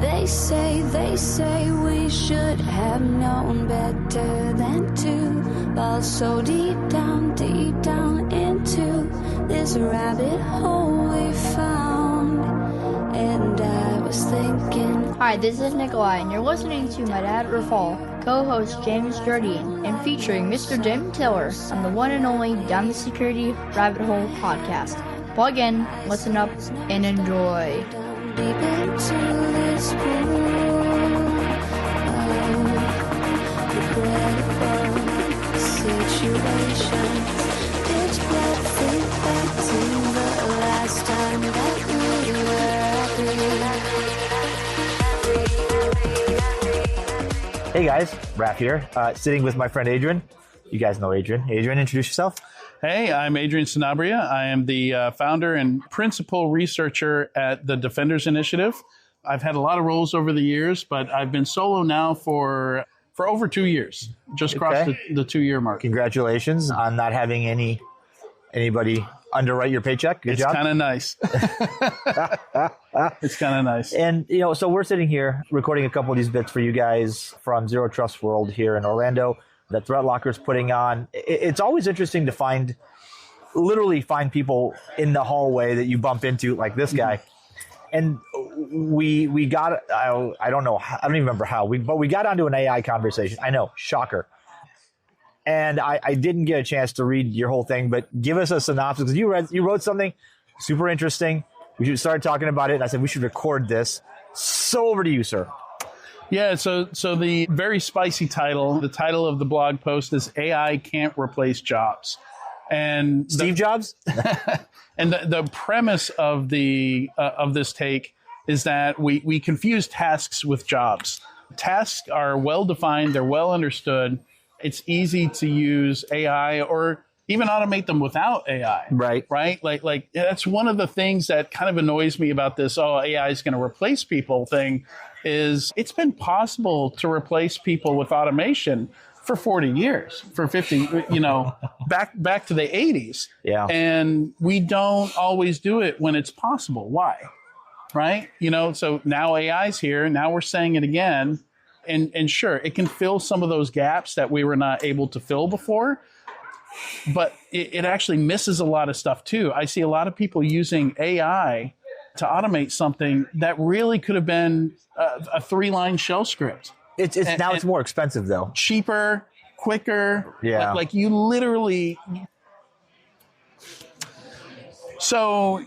They say we should have known better than to fall so deep down into this rabbit hole we found. And I was thinking... Hi, this is Nikolai, and you're listening to my dad, Rafal, co-host James Jardine, and featuring Mr. Jim Tiller on the one and only Down the Security Rabbit Hole podcast. Plug in, listen up, and enjoy. Deep into this pool of regrettable situations. Pitch black, think back to the last time that we were happy. Hey guys, Raph here, sitting with my friend Adrian. You guys know Adrian. Adrian, introduce yourself. Hey, I'm Adrian Sanabria. I am the founder and principal researcher at the Defenders Initiative. I've had a lot of roles over the years, but I've been solo now for over 2 years. Just crossed the 2-year mark. Congratulations on not having anybody underwrite your paycheck. Good job. It's kind of nice. It's kind of nice. And, so we're sitting here recording a couple of these bits for you guys from Zero Trust World here in Orlando that Threat Locker's putting on. It's always interesting to literally find people in the hallway that you bump into, like this guy. And we got, I don't even remember how, but we got onto an AI conversation. I know, shocker. And I didn't get a chance to read your whole thing, but give us a synopsis, because you wrote something super interesting. We should start talking about it, and I said we should record this. So over to you, sir. Yeah, so the very spicy title, the title of the blog post is AI Can't Replace Jobs. And Steve Jobs? And the premise of this take is that we confuse tasks with jobs. Tasks are well defined, they're well understood. It's easy to use AI or even automate them without AI. Right. Like that's one of the things that kind of annoys me about this, AI is going to replace people thing, is it's been possible to replace people with automation for 40 years, for 50, back to the 80s. Yeah. And we don't always do it when it's possible. Why? Right? So now AI's here. Now we're saying it again. And sure, it can fill some of those gaps that we were not able to fill before. But it actually misses a lot of stuff too. I see a lot of people using AI to automate something that really could have been a 3-line shell script. It's more expensive though. Cheaper, quicker. Yeah. Like you literally. So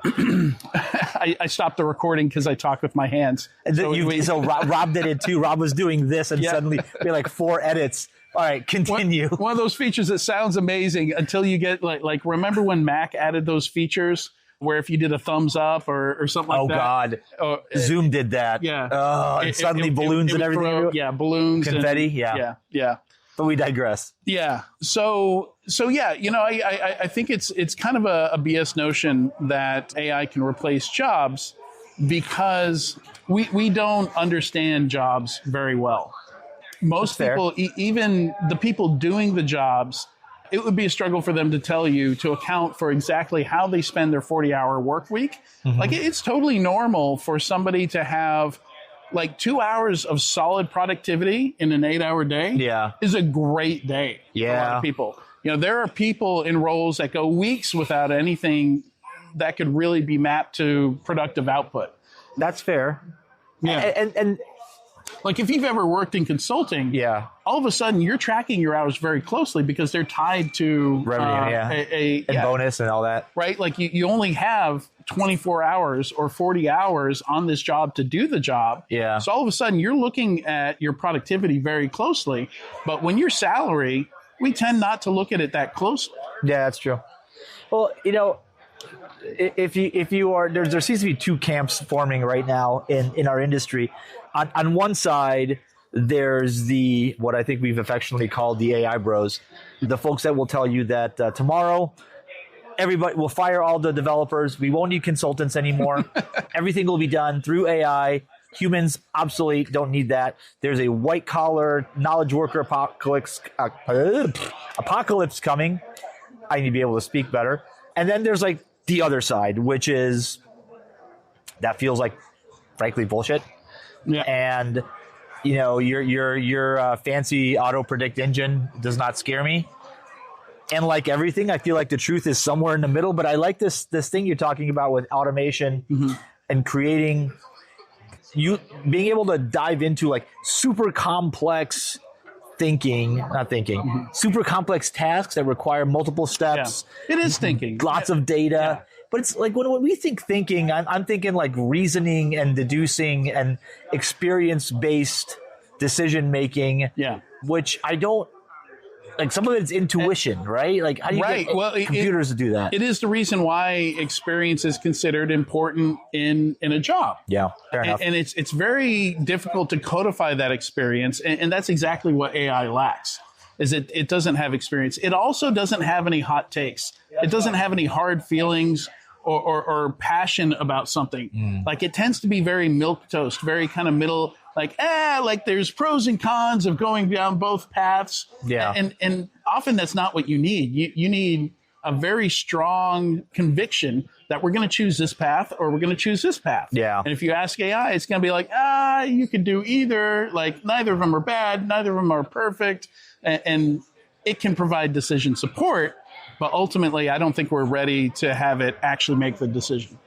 I stopped the recording because I talk with my hands. So Rob did it too. Rob was doing this, and suddenly we had like 4 edits. All right, continue. One of those features that sounds amazing until you get like remember when Mac added those features where if you did a thumbs up or something like that. Oh, God. Zoom did that. Yeah. Oh, and suddenly balloons and everything. Balloons. Confetti. Yeah. But we digress. Yeah. So yeah, I think it's kind of a BS notion that AI can replace jobs because we don't understand jobs very well. Most people, even the people doing the jobs, it would be a struggle for them to tell you to account for exactly how they spend their 40-hour work week. Mm-hmm. Like it's totally normal for somebody to have like 2 hours of solid productivity in an 8-hour day. Yeah. Is a great day. Yeah. For a lot of people. There are people in roles that go weeks without anything that could really be mapped to productive output. That's fair. Yeah. And like if you've ever worked in consulting, all of a sudden you're tracking your hours very closely because they're tied to revenue, and bonus and all that. Right? Like you only have 24 hours or 40 hours on this job to do the job. Yeah. So all of a sudden you're looking at your productivity very closely. But when you're salary, we tend not to look at it that closely. Yeah, that's true. Well, if you are, there seems to be 2 camps forming right now in our industry. On one side, there's what I think we've affectionately called the AI bros, the folks that will tell you that tomorrow everybody will fire all the developers. We won't need consultants anymore. Everything will be done through AI. Humans obsolete. Don't need that. There's a white collar knowledge worker apocalypse coming. I need to be able to speak better. And then there's like the other side, which is that feels like frankly bullshit. Yeah. And your fancy auto predict engine does not scare me. And like everything, I feel like the truth is somewhere in the middle. But I like this thing you're talking about with automation and creating, you being able to dive into like super complex super complex tasks that require multiple steps. Yeah. It is thinking. Lots of data. But it's like when we think thinking, I'm thinking like reasoning and deducing and experience-based decision-making, which I don't, like some of it's intuition, right? Like how do you get computers to do that? It is the reason why experience is considered important in a job. Yeah, fair enough. And it's very difficult to codify that experience. And that's exactly what AI lacks, is it doesn't have experience. It also doesn't have any hot takes. It doesn't have any hard feelings or passion about something. Like it tends to be very milquetoast, very kind of middle, like there's pros and cons of going down both paths. Yeah. And often that's not what you need. You need a very strong conviction that we're going to choose this path or we're going to choose this path. Yeah. And if you ask AI, it's going to be like, you could do either. Like neither of them are bad. Neither of them are perfect. And it can provide decision support. But ultimately, I don't think we're ready to have it actually make the decision.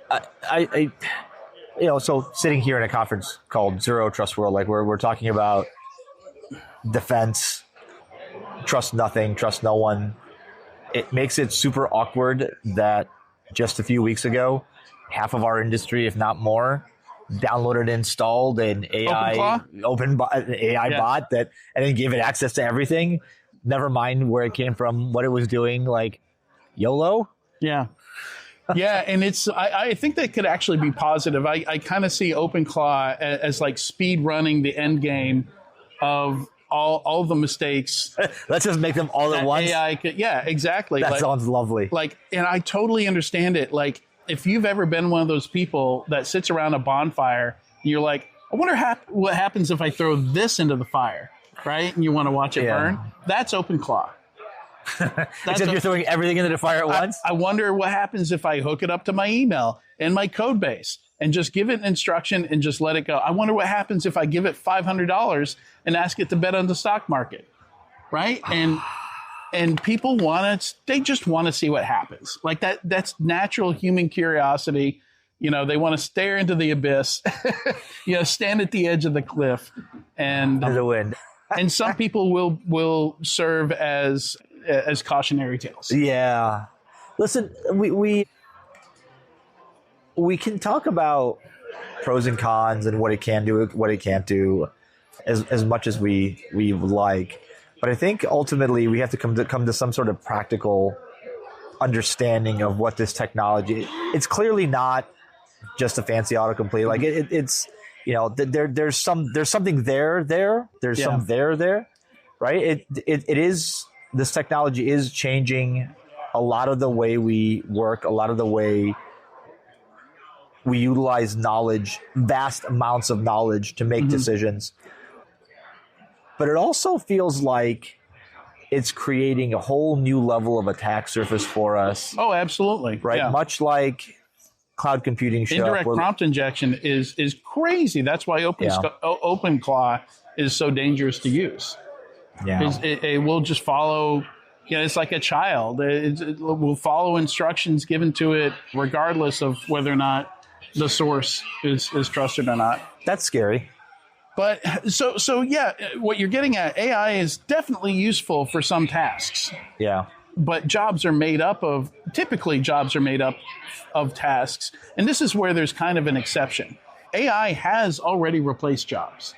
So sitting here in a conference called Zero Trust World, like we're talking about defense, trust nothing, trust no one. It makes it super awkward that just a few weeks ago, half of our industry, if not more, downloaded and installed an AI bot that and then gave it access to everything. Never mind where it came from, what it was doing, like YOLO. Yeah. Yeah, and I think that could actually be positive. I kind of see OpenClaw as like speed running the end game of all the mistakes. Let's just make them all at once. AI could, exactly. That sounds lovely. And I totally understand it. Like, if you've ever been one of those people that sits around a bonfire, and you're like, I wonder what happens if I throw this into the fire, right? And you want to watch it burn. That's OpenClaw. Except you're throwing everything into the fire at once? I wonder what happens if I hook it up to my email and my code base and just give it an instruction and just let it go. I wonder what happens if I give it $500 and ask it to bet on the stock market, right? And people they just want to see what happens. Like that's natural human curiosity. They want to stare into the abyss, stand at the edge of the cliff and under the wind. And some people will serve as cautionary tales. Yeah. Listen, we can talk about pros and cons and what it can do, what it can't do, as much as we would like. But I think ultimately we have to come to some sort of practical understanding of what this technology. It's clearly not just a fancy autocomplete. Like it's there's something there. There's some there, right? It is. This technology is changing a lot of the way we work, a lot of the way we utilize knowledge, vast amounts of knowledge to make decisions. But it also feels like it's creating a whole new level of attack surface for us. Oh, absolutely. Right? Yeah. Much like cloud computing show. Indirect prompt injection is crazy. That's why OpenClaw is so dangerous to use. Yeah. It will just follow, it's like a child. It will follow instructions given to it regardless of whether or not the source is trusted or not. That's scary. But so yeah, what you're getting at, AI is definitely useful for some tasks. Yeah. But typically jobs are made up of tasks. And this is where there's kind of an exception. AI has already replaced jobs.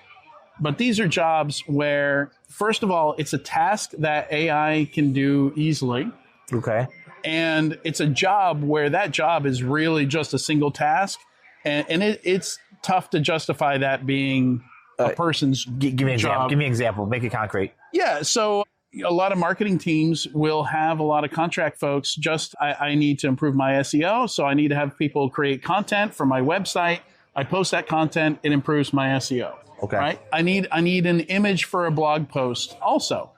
But these are jobs where, first of all, it's a task that AI can do easily. Okay. And it's a job where that job is really just a single task. And it's tough to justify that being a person's give me an job. Give me an example. Make it concrete. Yeah. So a lot of marketing teams will have a lot of contract folks. I need to improve my SEO. So I need to have people create content for my website. I post that content. It improves my SEO. Okay. Right. I need an image for a blog post also,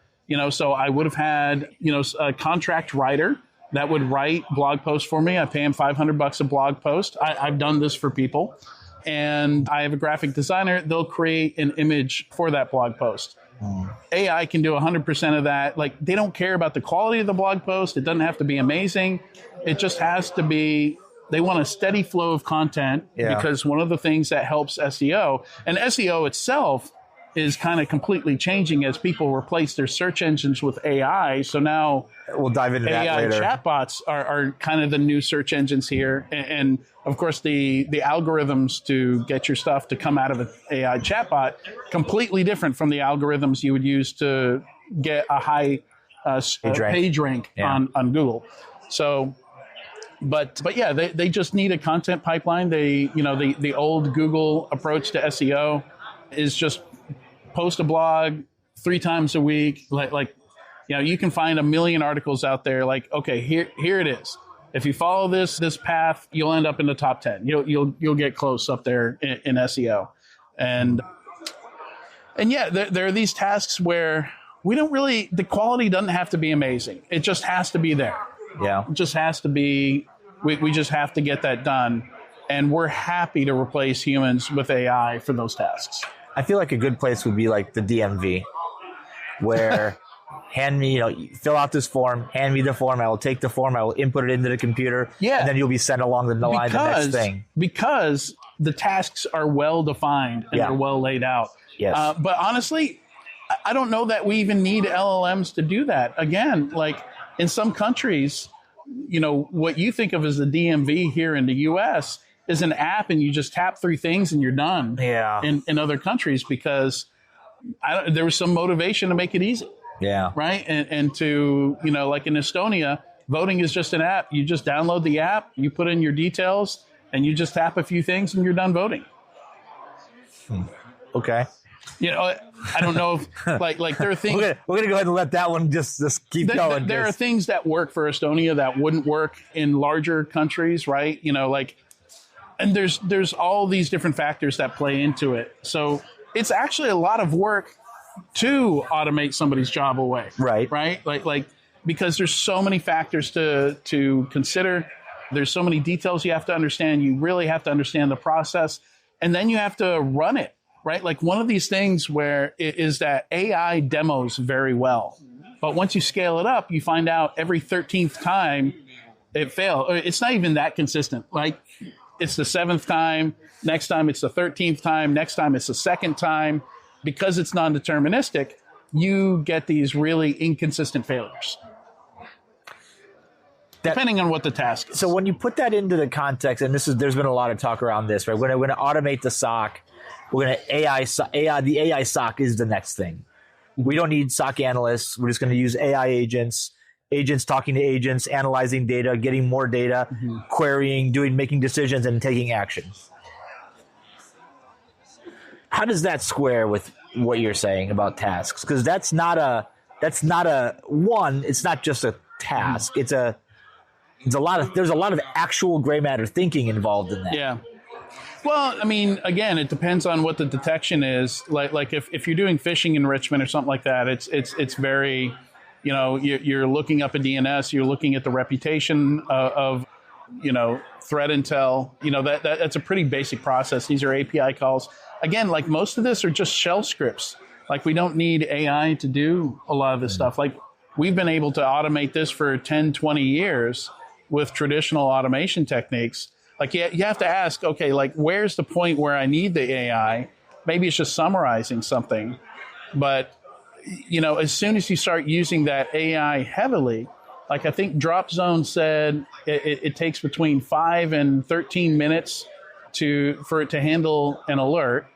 so I would have had, a contract writer that would write blog posts for me. I pay him $500 a blog post. I've done this for people. and I have a graphic designer, they'll create an image for that blog post. AI can do 100% of that. Like, they don't care about the quality of the blog post. It doesn't have to be amazing. It just has to be, they want a steady flow of content, because one of the things that helps SEO, and SEO itself is kind of completely changing as people replace their search engines with AI. So now we'll dive into that AI later. chatbots are kind of the new search engines here. And of course, the algorithms to get your stuff to come out of an AI chatbot, completely different from the algorithms you would use to get a high page rank on Google. So, but yeah, they just need a content pipeline. The old Google approach to SEO is just post a blog 3 times a week. Like, you can find a million articles out there. Like, okay, here it is. If you follow this path, you'll end up in the top 10. You'll get close up there in SEO. And yeah, there are these tasks where the quality doesn't have to be amazing. It just has to be there. Yeah. It just has to be, we just have to get that done. And we're happy to replace humans with AI for those tasks. I feel like a good place would be like the DMV, where hand me, fill out this form, hand me the form, I will take the form, I will input it into the computer, and then you'll be sent along the line the next thing. Because the tasks are well defined and they're well laid out. Yes. But honestly, I don't know that we even need LLMs to do that. Again, like in some countries, what you think of as the DMV here in the US is an app, and you just tap 3 things and you're done. Yeah. In other countries, because there was some motivation to make it easy. Yeah. Right. And to, like in Estonia, voting is just an app. You just download the app, you put in your details, and you just tap a few things and you're done voting. Okay. I don't know if like there are things. We're gonna go ahead and let that one just keep going. There are things that work for Estonia that wouldn't work in larger countries, right? And there's all these different factors that play into it. So it's actually a lot of work to automate somebody's job away. Right. Right. Like because there's so many factors to consider. There's so many details you have to understand. You really have to understand the process, and then you have to run it. Right. Like one of these things where it is that AI demos very well, but once you scale it up, you find out every 13th time it failed. It's not even that consistent. Like, it's the 7th time, next time it's the 13th time, next time it's the 2nd time. Because it's non-deterministic, you get these really inconsistent failures. Depending on what the task is. So when you put that into the context, and there's been a lot of talk around this, right? We're going to automate the SOC. We're going to AI. The AI SOC is the next thing. We don't need SOC analysts. We're just going to use AI agents talking to agents, analyzing data, getting more data, querying, making decisions, and taking action. How does that square with what you're saying about tasks? Because it's not just a task. There's a lot of actual gray matter thinking involved in that. Yeah. Well, I mean, again, it depends on what the detection is. Like if you're doing phishing enrichment or something like that, it's very, you're looking up a DNS, you're looking at the reputation of threat intel. That's a pretty basic process. These are API calls. Again, like most of this are just shell scripts. Like we don't need AI to do a lot of this stuff. Like we've been able to automate this for 10, 20 years with traditional automation techniques. Like you have to ask, okay, like where's the point where I need the AI? Maybe it's just summarizing something. But, as soon as you start using that AI heavily, like I think DropZone said it takes between 5 and 13 minutes for it to handle an alert.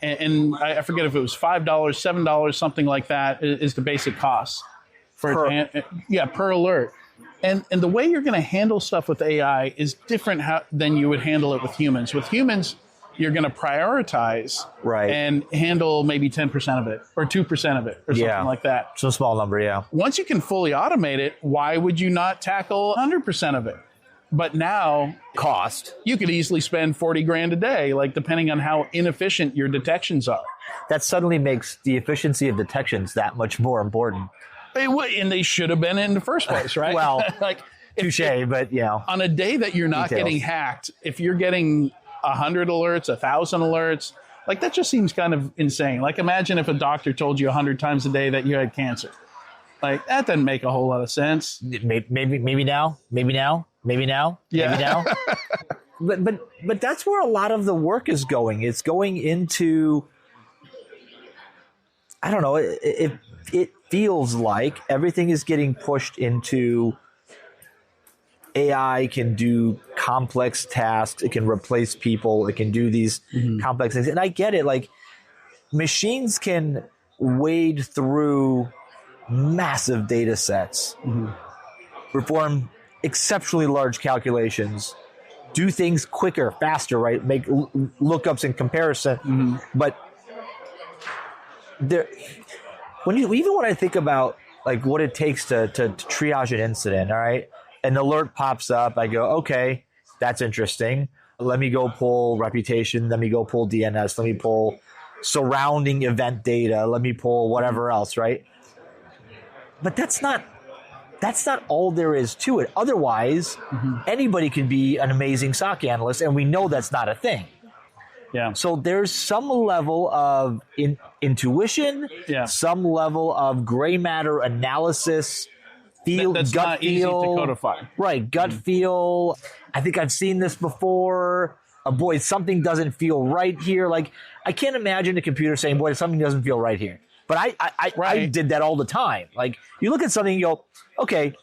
And I forget if it was $5, $7, something like that is the basic cost for per alert. And the way you're going to handle stuff with AI is different than you would handle it with humans. With humans, you're going to prioritize and handle maybe 10% of it or 2% of it or something like that. So a small number, yeah. Once you can fully automate it, why would you not tackle 100% of it? But now, cost. You could easily spend $40,000 a day, like depending on how inefficient your detections are. That suddenly makes the efficiency of detections that much more important. And they should have been in the first place, right? Well, touche, but yeah. On a day that you're not getting hacked, if you're getting 100 alerts, 1,000 alerts. Like, that just seems kind of insane. Like, imagine if a doctor told you 100 times a day that you had cancer. Like, that doesn't make a whole lot of sense. Maybe now. Yeah. But that's where a lot of the work is going. It's going into, I don't know, it feels like everything is getting pushed into AI can do complex tasks. It can replace people. It can do these complex things. And I get it. Like, machines can wade through massive data sets, perform exceptionally large calculations, do things quicker, faster, right? Make lookups in comparison. But there, even when I think about like what it takes to triage an incident, all right, an alert pops up, I go, okay, that's interesting. Let me go pull reputation. Let me go pull DNS. Let me pull surrounding event data. Let me pull whatever else, right? But that's not all there is to it. Otherwise, anybody can be an amazing SOC analyst, and we know that's not a thing. Yeah. So there's some level of intuition, some level of gray matter analysis, that's gut not feel, easy to codify. Right, gut feel. I think I've seen this before. Boy, something doesn't feel right here. Like, I can't imagine a computer saying, boy, something doesn't feel right here. But I did that all the time. Like, you look at something and you go, okay,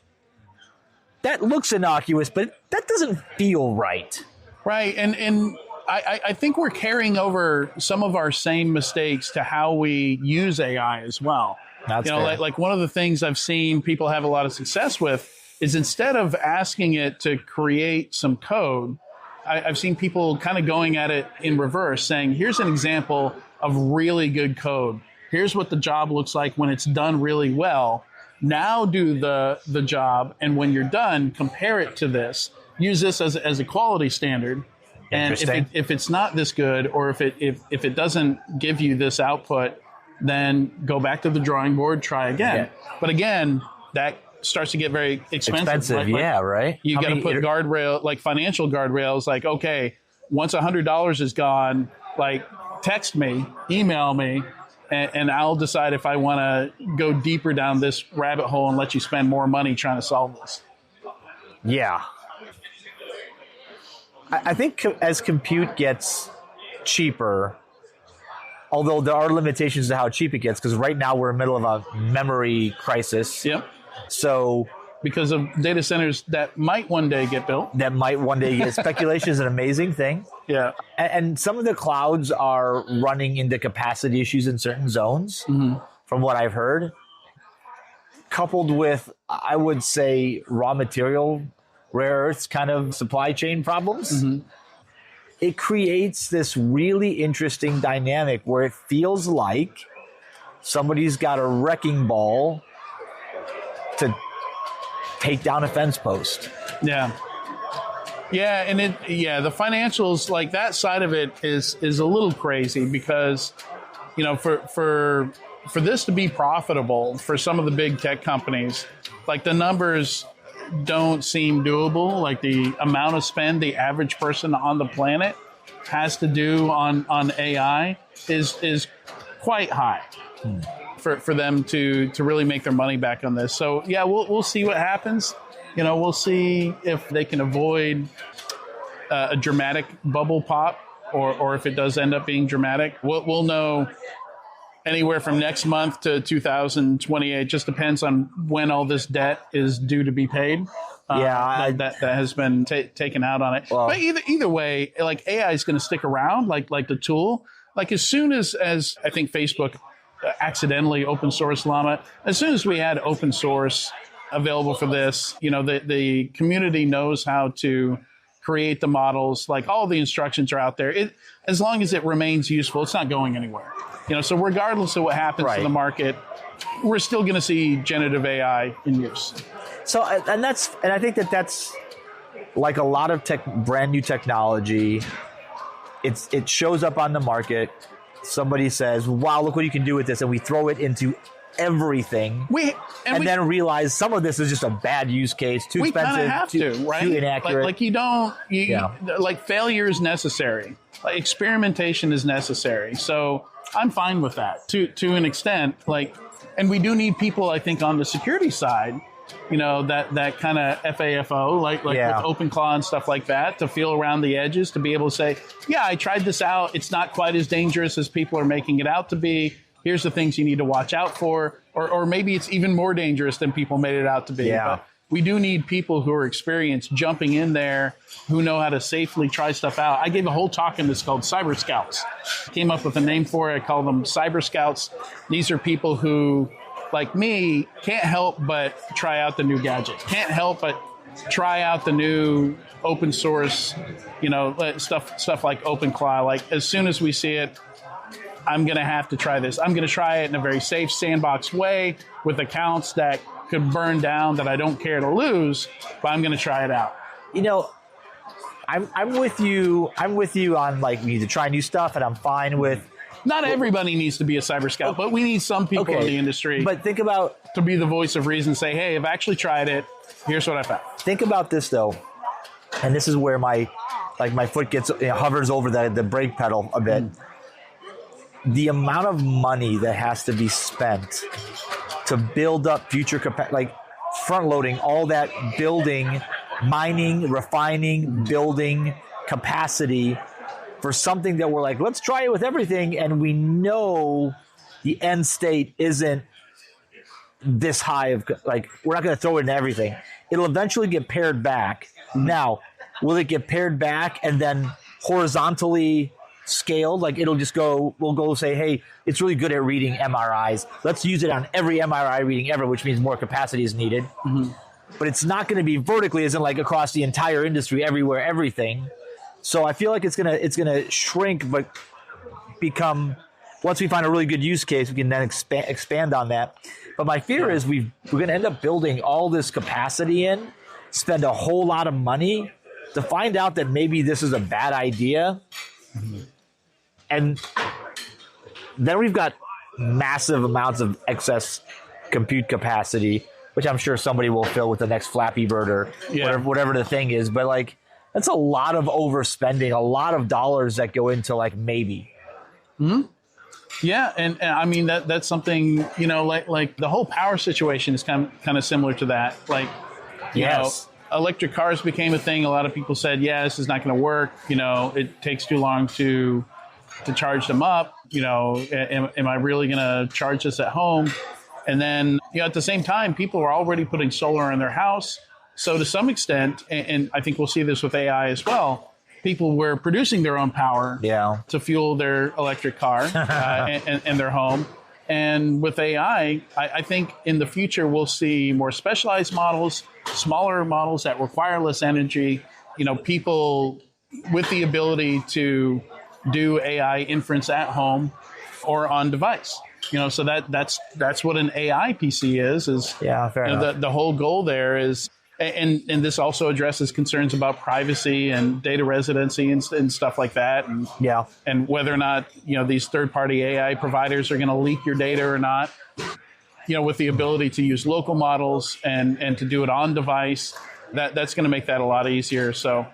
that looks innocuous, but that doesn't feel right. Right. And I think we're carrying over some of our same mistakes to how we use AI as well. That's fair. Like one of the things I've seen people have a lot of success with is instead of asking it to create some code, I've seen people kind of going at it in reverse, saying, here's an example of really good code. Here's what the job looks like when it's done really well. Now do the job, and when you're done, compare it to this. Use this as a quality standard. And if it's not this good, or if it doesn't give you this output, then go back to the drawing board, try again. Yeah. But again, that starts to get very expensive. Right? You got to put like financial guardrails, like, okay, once $100 is gone, like, text me, email me, and I'll decide if I want to go deeper down this rabbit hole and let you spend more money trying to solve this. Yeah. I think as compute gets cheaper, although there are limitations to how cheap it gets, because right now we're in the middle of a memory crisis. Yep. So because of data centers that might one day get built. Speculation is an amazing thing. Yeah. And some of the clouds are running into capacity issues in certain zones, from what I've heard, coupled with, I would say, raw material, rare earths kind of supply chain problems. It creates this really interesting dynamic where it feels like somebody's got a wrecking ball to take down a fence post. Yeah. Yeah, and the financials, like, that side of it is a little crazy because, for this to be profitable for some of the big tech companies, like, the numbers don't seem doable. Like, the amount of spend the average person on the planet has to do on AI is quite high for them to really make their money back on this. So yeah, we'll see what happens. We'll see if they can avoid a dramatic bubble pop, or if it does end up being dramatic. We'll know anywhere from next month to 2028. Just depends on when all this debt is due to be paid. That has been taken out on it. Well, but either way, like, AI is going to stick around, like the tool. Like, as soon as I think Facebook accidentally open source Llama, as soon as we had open source available for this, the community knows how to create the models. Like, all the instructions are out there. As long as it remains useful, it's not going anywhere. So regardless of what happens to the market, we're still going to see generative AI in use. So, and I think that's like a lot of brand new technology. It shows up on the market. Somebody says, wow, look what you can do with this. And we throw it into everything, and then realize some of this is just a bad use case, too expensive, kind of have to, right? too inaccurate. Like like failure is necessary. Like experimentation is necessary. So I'm fine with that to an extent. Like, and we do need people, I think, on the security side, that kind of FAFO, like with OpenClaw and stuff like that, to feel around the edges, to be able to say, yeah, I tried this out. It's not quite as dangerous as people are making it out to be. Here's the things you need to watch out for. Or maybe it's even more dangerous than people made it out to be. Yeah. But we do need people who are experienced jumping in there, who know how to safely try stuff out. I gave a whole talk in this called Cyber Scouts. Came up with a name for it. I call them Cyber Scouts. These are people who, like me, can't help but try out the new gadget. Can't help but try out the new open source, stuff like OpenClaw. Like, as soon as we see it, I'm going to have to try this. I'm going to try it in a very safe sandbox way with accounts that could burn down that I don't care to lose, but I'm going to try it out. I'm with you. I'm with you on, like, we need to try new stuff, and I'm fine with. Not everybody needs to be a cyber scout, but we need some people in the industry. But think about, to be the voice of reason, say, hey, I've actually tried it. Here's what I found. Think about this, though, and this is where my foot gets hovers over the brake pedal a bit. The amount of money that has to be spent to build up future capacity, like front loading all that building, mining, refining, building capacity for something that we're like, let's try it with everything, and we know the end state isn't this high of, like, we're not going to throw it in everything. It'll eventually get paired back. Now, will it get paired back and then horizontally scaled? Like, we'll go say, hey, it's really good at reading MRIs. Let's use it on every MRI reading ever, which means more capacity is needed. But it's not going to be vertically, as in like across the entire industry, everywhere, everything. So I feel like it's gonna shrink, but become, once we find a really good use case, we can then expand on that. But my fear is we're going to end up building all this capacity in, spend a whole lot of money to find out that maybe this is a bad idea. And then we've got massive amounts of excess compute capacity, which I'm sure somebody will fill with the next Flappy Bird or whatever the thing is. But, like, that's a lot of overspending, a lot of dollars that go into, like, maybe. Yeah, and I mean that's something, like the whole power situation is kind of similar to that. Like, you know, electric cars became a thing. A lot of people said, yeah, this is not going to work. It takes too long to charge them up. Am I really going to charge this at home? And then, at the same time, people are already putting solar in their house. So to some extent, and I think we'll see this with AI as well, people were producing their own power to fuel their electric car and their home. And with AI, I think in the future we'll see more specialized models, smaller models that require less energy, people with the ability to do AI inference at home or on device. So that's what an AI PC is fair enough. The whole goal there is, and this also addresses concerns about privacy and data residency and stuff like that, and whether or not these third-party AI providers are going to leak your data or not. With the ability to use local models and to do it on device, that's going to make that a lot easier. So,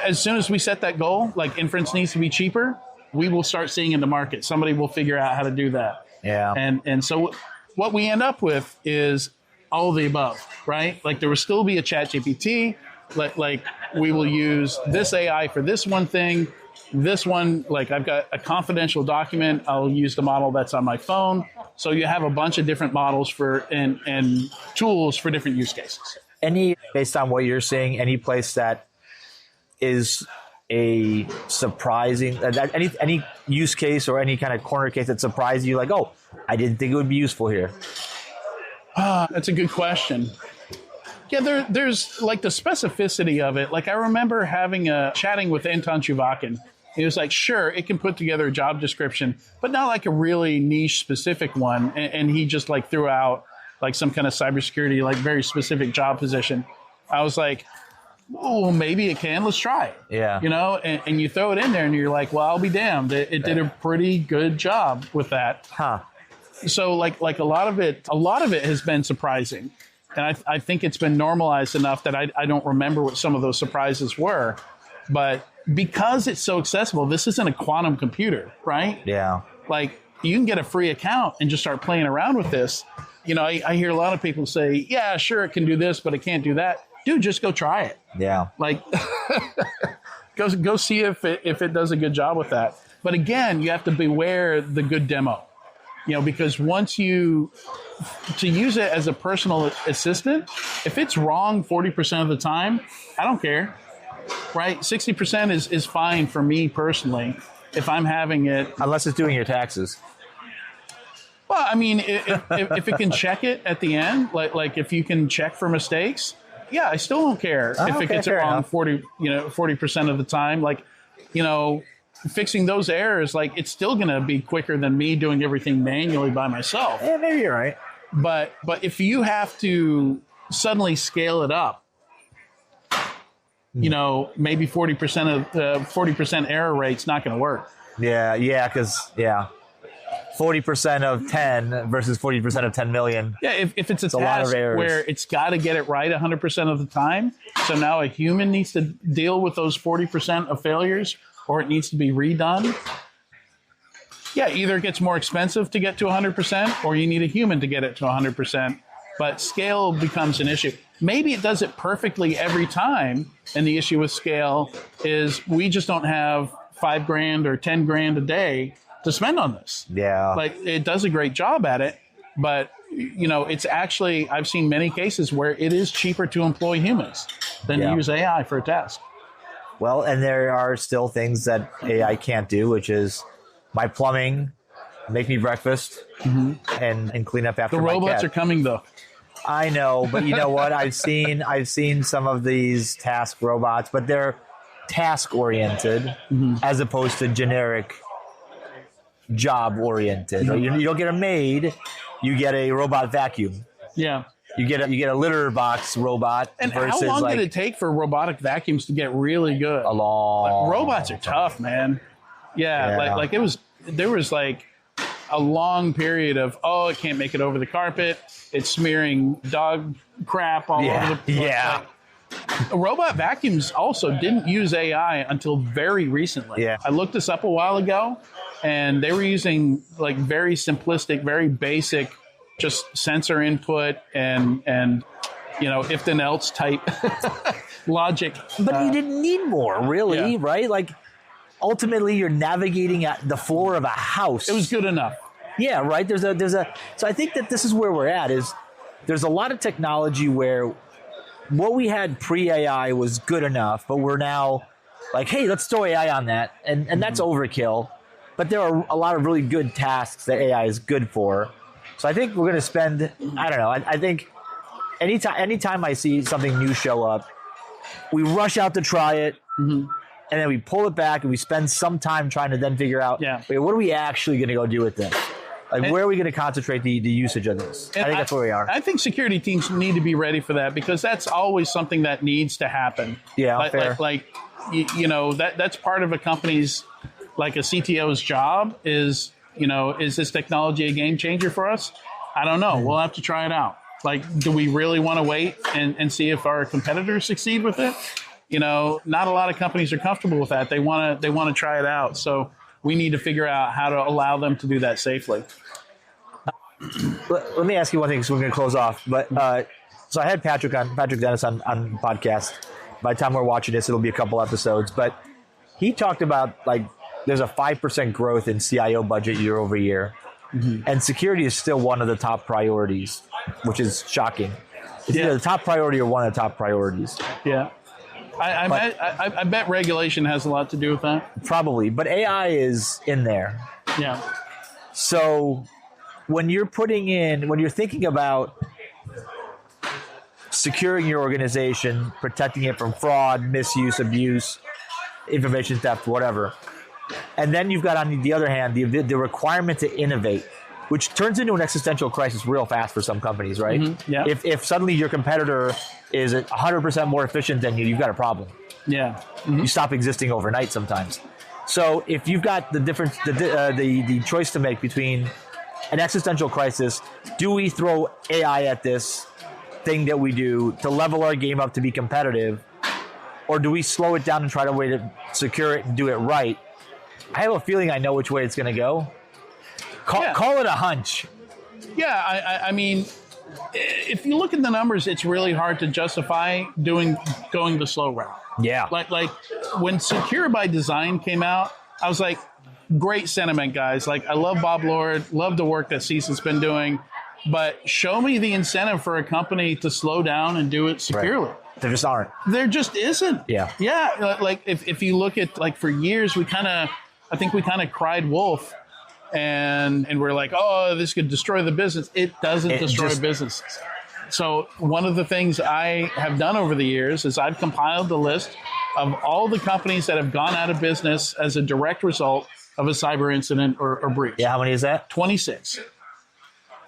as soon as we set that goal, like inference needs to be cheaper, we will start seeing in the market. Somebody will figure out how to do that. And so what we end up with is all of the above, right? Like, there will still be a ChatGPT. Like we will use this AI for this one thing. This one, like, I've got a confidential document. I'll use the model that's on my phone. So you have a bunch of different models and tools for different use cases. Based on what you're seeing, any place that is a surprising, any use case or any kind of corner case that surprised you, like, oh, I didn't think it would be useful here? That's a good question. Yeah, there's like the specificity of it. Like, I remember chatting with Anton Chuvakin. He was like, sure, it can put together a job description, but not like a really niche specific one. And he just like threw out like some kind of cybersecurity, like very specific job position. I was like, oh, maybe it can. Let's try it. Yeah. And you throw it in there and you're like, well, I'll be damned. It did a pretty good job with that. So like a lot of it has been surprising. And I think it's been normalized enough that I don't remember what some of those surprises were. But because it's so accessible, this isn't a quantum computer, right? Yeah. Like, you can get a free account and just start playing around with this. You know, I hear a lot of people say, yeah, sure, it can do this, but it can't do that. Dude, just go try it. Yeah. Like, go see if it does a good job with that. But again, you have to beware the good demo. You know, because to use it as a personal assistant, if it's wrong 40% of the time, I don't care, right? 60% is fine for me personally if I'm having it. Unless it's doing your taxes. Well, I mean, if it can check it at the end, like if you can check for mistakes, yeah, I still don't care if it gets it wrong 40% of the time. Like, you know, fixing those errors, like, it's still going to be quicker than me doing everything manually by myself. Yeah, maybe you're right. But if you have to suddenly scale it up, you know, maybe 40% error rate's not going to work. Yeah, because 40% of 10 versus 40% of 10 million. Yeah, if it's a lot of task errors where it's got to get it right 100% of the time, so now a human needs to deal with those 40% of failures, or it needs to be redone. Yeah, either it gets more expensive to get to 100%, or you need a human to get it to 100%. But scale becomes an issue. Maybe it does it perfectly every time, and the issue with scale is we just don't have $5,000 or $10,000 a day to spend on this. Yeah. Like, it does a great job at it, but, you know, it's actually, I've seen many cases where it is cheaper to employ humans than to use AI for a task. Well, and there are still things that AI can't do, which is my plumbing, make me breakfast, and clean up after The my robots cat. are coming, though. I know, but you know what? I've seen some of these task robots, but they're task oriented as opposed to generic job oriented. You don't get a maid, you get a robot vacuum. Yeah. You get a litter box robot. And versus how long like did it take for robotic vacuums to get really good? a long. Robots are tough, man. Yeah. Like there was like a long period of, it can't make it over the carpet. It's smearing dog crap all over the place. Yeah. Like, robot vacuums also didn't use AI until very recently. Yeah. I looked this up a while ago, and they were using like very simplistic, very basic, just sensor input and you know, if then else type logic. But you didn't need more, really, Yeah. right? Like, ultimately, you're navigating at the floor of a house. It was good enough. Yeah, right. There's a. So I think that this is where we're at. Is there's a lot of technology where what we had pre-AI was good enough, but we're now like, hey, let's throw AI on that, and that's overkill. But there are a lot of really good tasks that AI is good for. So I think we're going to spend. I don't know. I think anytime I see something new show up, we rush out to try it. And then we pull it back and we spend some time trying to then figure out, wait, what are we actually going to go do with this? Like, where are we going to concentrate the usage of this? I think that's where we are. I think security teams need to be ready for that, because that's always something that needs to happen. Yeah, fair. Like you know, that's part of a company's, like a CTO's job is, you know, is this technology a game changer for us? I don't know. We'll have to try it out. Like, do we really want to wait and see if our competitors succeed with it? You know, not a lot of companies are comfortable with that. They want to try it out. So we need to figure out how to allow them to do that safely. Let me ask you one thing, so we're going to close off. But so I had Patrick Dennis on the podcast. By the time we're watching this, it'll be a couple episodes. But he talked about, like, there's a 5% growth in CIO budget year over year. And security is still one of the top priorities, which is shocking. It's either the top priority or one of the top priorities. Yeah. I bet regulation has a lot to do with that. Probably, but AI is in there. Yeah. So when you're thinking about securing your organization, protecting it from fraud, misuse, abuse, information theft, whatever, and then you've got, on the other hand, the requirement to innovate, which turns into an existential crisis real fast for some companies, right? Yeah. If suddenly your competitor is 100% more efficient than you, you've got a problem. Yeah. You stop existing overnight sometimes. So if you've got the difference, the choice to make between an existential crisis. Do we throw AI at this thing that we do to level our game up to be competitive, or do we slow it down and try to way to secure it and do it right? I have a feeling I know which way it's going to go. Call it a hunch. Yeah, I mean, if you look at the numbers, it's really hard to justify going the slow route. Yeah. Like when Secure by Design came out, I was like, great sentiment, guys. Like, I love Bob Lord, love the work that CISA's been doing, but show me the incentive for a company to slow down and do it securely. Right. There just aren't. There just isn't. Yeah. Yeah. Like if you look at, like, for years, I think we kind of cried wolf, and we're like, oh, this could destroy the business. It doesn't destroy businesses. So one of the things I have done over the years is I've compiled the list of all the companies that have gone out of business as a direct result of a cyber incident or breach. Yeah, how many is that? 26.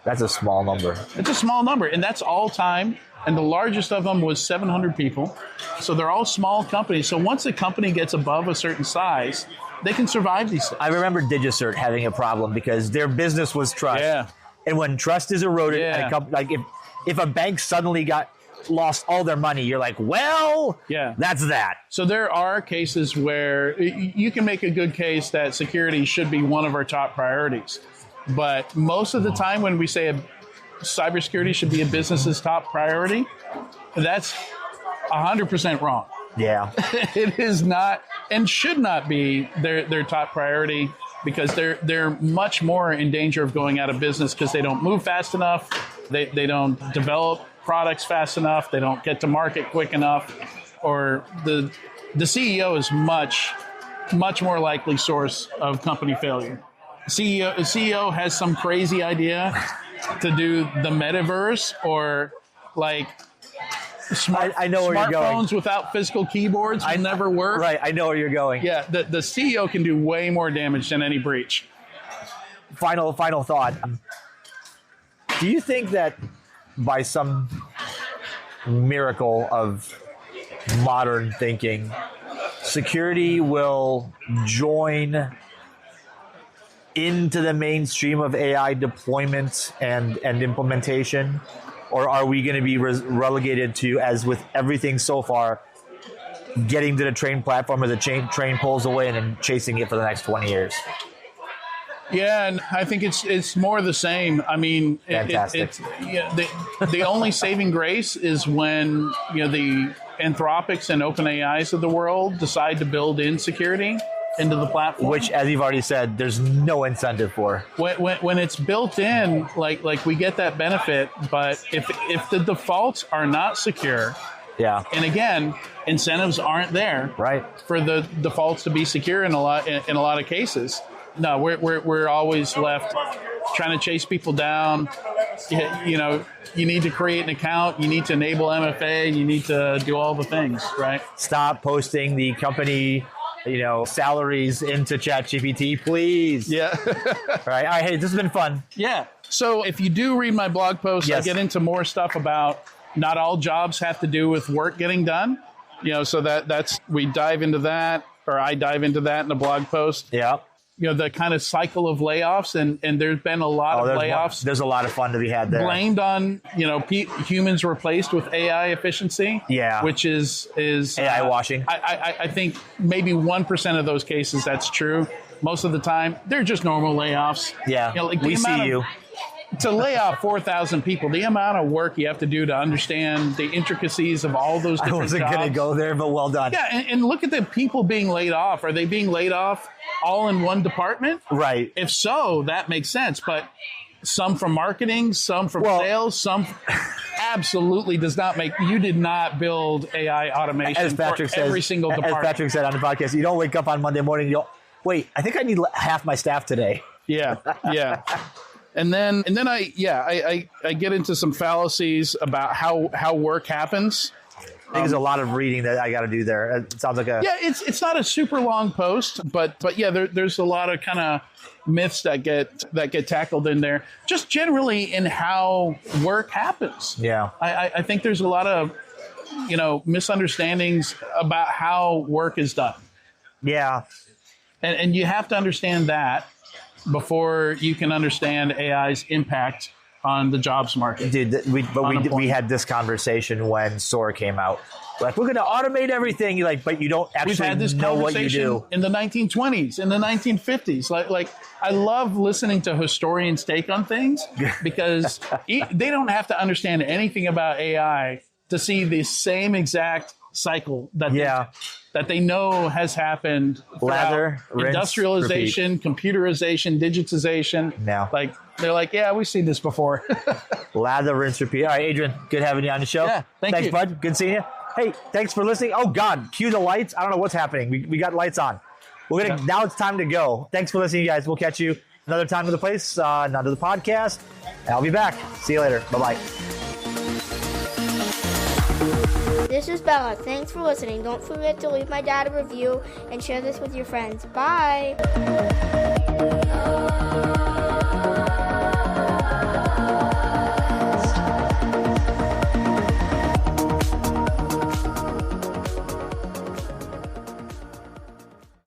That's a small number. It's a small number, and that's all time. And the largest of them was 700 people. So they're all small companies. So once a company gets above a certain size, they can survive these things. I remember DtSR having a problem because their business was trust. Yeah. And when trust is eroded, Yeah. and a company, like if a bank suddenly lost all their money, you're like, well, yeah, that's that. So there are cases where you can make a good case that security should be one of our top priorities. But most of the time when we say cybersecurity should be a business's top priority, that's 100% wrong. Yeah. It is not and should not be their top priority, because they're much more in danger of going out of business because they don't move fast enough, they don't develop products fast enough, they don't get to market quick enough, or the CEO is much more likely source of company failure. CEO has some crazy idea to do the metaverse, or like I know where you're going. Smartphones without physical keyboards will never work. Right, I know where you're going. Yeah, the CEO can do way more damage than any breach. Final thought. Do you think that by some miracle of modern thinking, security will join into the mainstream of AI deployment and implementation? Or are we going to be relegated to, as with everything so far, getting to the train platform as the train pulls away and then chasing it for the next 20 years? Yeah, and I think it's more the same. I mean, fantastic. The only saving grace is when the Anthropics and OpenAIs of the world decide to build in security into the platform, which, as you've already said, there's no incentive for. When it's built in, like we get that benefit, but if the defaults are not secure, yeah, and again, incentives aren't there, right, for the defaults to be secure in a lot of cases. No, we're always left trying to chase people down. You need to create an account, you need to enable MFA, you need to do all the things, right? Stop posting the company salaries into ChatGPT, please. Yeah. All right. Hey, this has been fun. Yeah. So if you do read my blog post, yes, I get into more stuff about not all jobs have to do with work getting done. So we dive into that, or I dive into that in the blog post. Yeah. The kind of cycle of layoffs, and there's been a lot of layoffs. There's a lot of fun to be had there. Blamed on, humans replaced with AI efficiency. Yeah. Which is AI washing. I think maybe 1% of those cases that's true. Most of the time, they're just normal layoffs. Yeah. We see you. To lay off 4,000 people, the amount of work you have to do to understand the intricacies of all those different jobs. I wasn't going to go there, but well done. Yeah, and look at the people being laid off. Are they being laid off all in one department? Right. If so, that makes sense. But some from marketing, some from sales, some absolutely does not make. You did not build AI automation for every single department. As Patrick said on the podcast, you don't wake up on Monday morning and you'll, wait, I think I need half my staff today. Yeah, yeah. And then I get into some fallacies about how work happens. I think there's a lot of reading that I got to do there. It sounds like it's not a super long post, but yeah, there's a lot of kind of myths that get tackled in there, just generally in how work happens. Yeah, I think there's a lot of misunderstandings about how work is done. Yeah, and you have to understand that. before you can understand AI's impact on the jobs market. Dude, we had this conversation when SOAR came out. Like, we're going to automate everything. You're like, but you don't actually We've had this know what you conversation do. in the 1920s, in the 1950s. Like I love listening to historians' take on things because they don't have to understand anything about AI to see the same exact cycle that they know has happened. Lather, rinse, industrialization, computerization, digitization. Now, like they're like, yeah, we've seen this before. Lather, rinse, repeat. All right, Adrian, good having you on the show. Yeah, thanks, you, bud. Good seeing you. Hey, thanks for listening. Oh God, cue the lights. I don't know what's happening. We got lights on. Now it's time to go. Thanks for listening, you guys. We'll catch you another time to the place, another podcast. I'll be back. See you later. Bye bye. This is Bella. Thanks for listening. Don't forget to leave my dad a review and share this with your friends. Bye.